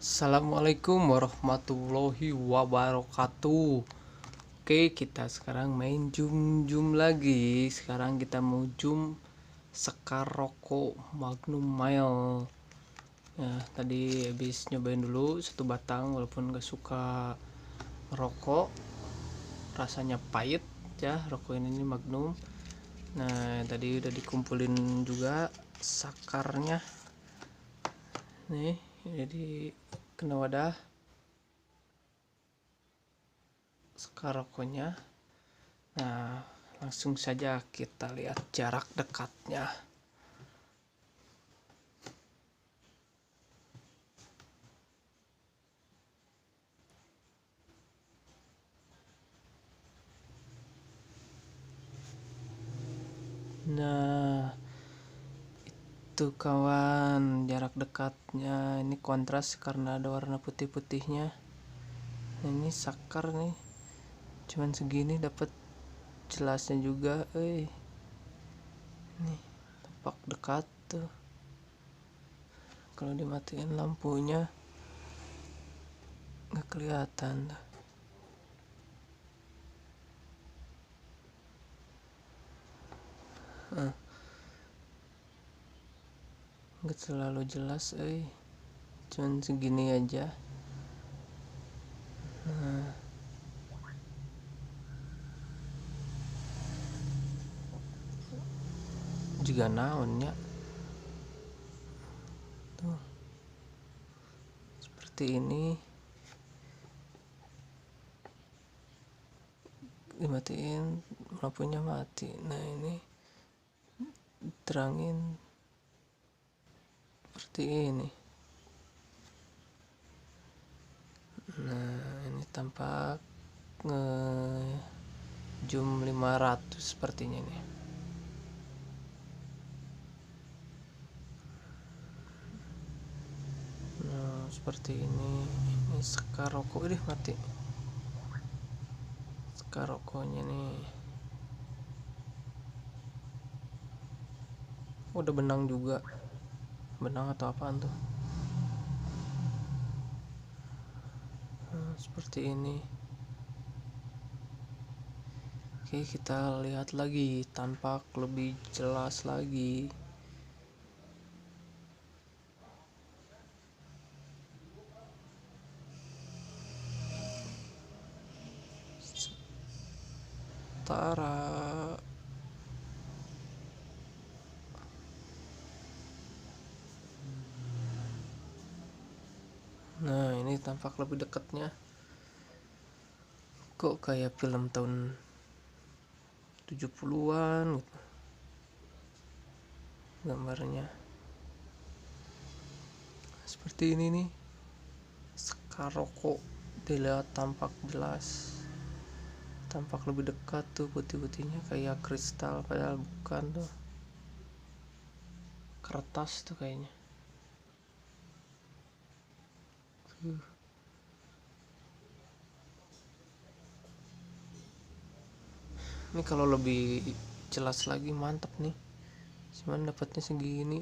Assalamualaikum warahmatullahi wabarakatuh. Oke, kita sekarang main Jum lagi. Sekarang kita mau Jum Sekar Roko Magnum Mile. Ya, tadi habis nyobain dulu satu batang, walaupun gak suka rokok, rasanya pahit ya rokok ini Magnum. Nah, tadi udah dikumpulin juga sakarnya nih, jadi kena wadah sekar rokoknya. Nah, langsung saja kita lihat jarak dekatnya. Nah, itu kawan, jarak dekatnya. Ini kontras karena ada warna putih-putihnya. Nah, ini sakar nih, cuman segini dapat jelasnya juga. Nih, tampak dekat tuh. Kalau dimatiin lampunya nggak kelihatan. Nggak terlalu jelas, cuman segini aja. Juga naonnya tuh seperti ini, dimatiin lampunya mati. Nah, ini terangin seperti ini. Nah, ini tampak Zoom 500 sepertinya nih. Nah, seperti ini sekar rokok. Mati sekar rokoknya nih. Udah benang juga, benang atau apaan tuh. Nah, seperti ini. Oke, kita lihat lagi, tampak lebih jelas lagi. Tara. Nah, ini tampak lebih dekatnya. Kok kayak film tahun 70-an gitu gambarnya. Seperti ini nih, sekar rokok dilihat tampak jelas, tampak lebih dekat tuh, putih-putihnya kayak kristal, padahal bukan tuh, kertas tuh kayaknya. Ini kalau lebih jelas lagi mantap nih, cuman dapatnya segini.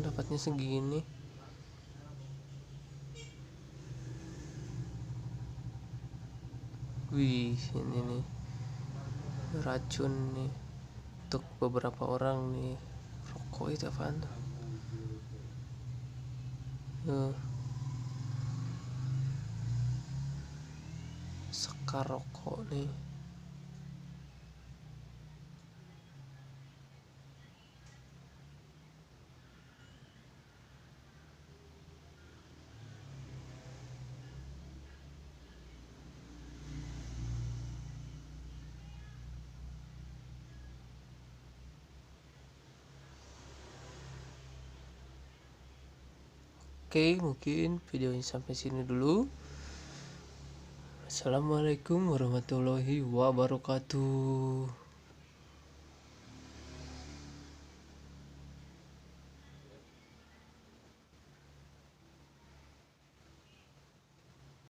Dapatnya segini. Wih, ini nih racun nih untuk beberapa orang nih. Rokok itu apaan tuh? Sekar rokok nih. Oke, mungkin videonya sampai sini dulu. Assalamualaikum warahmatullahi wabarakatuh.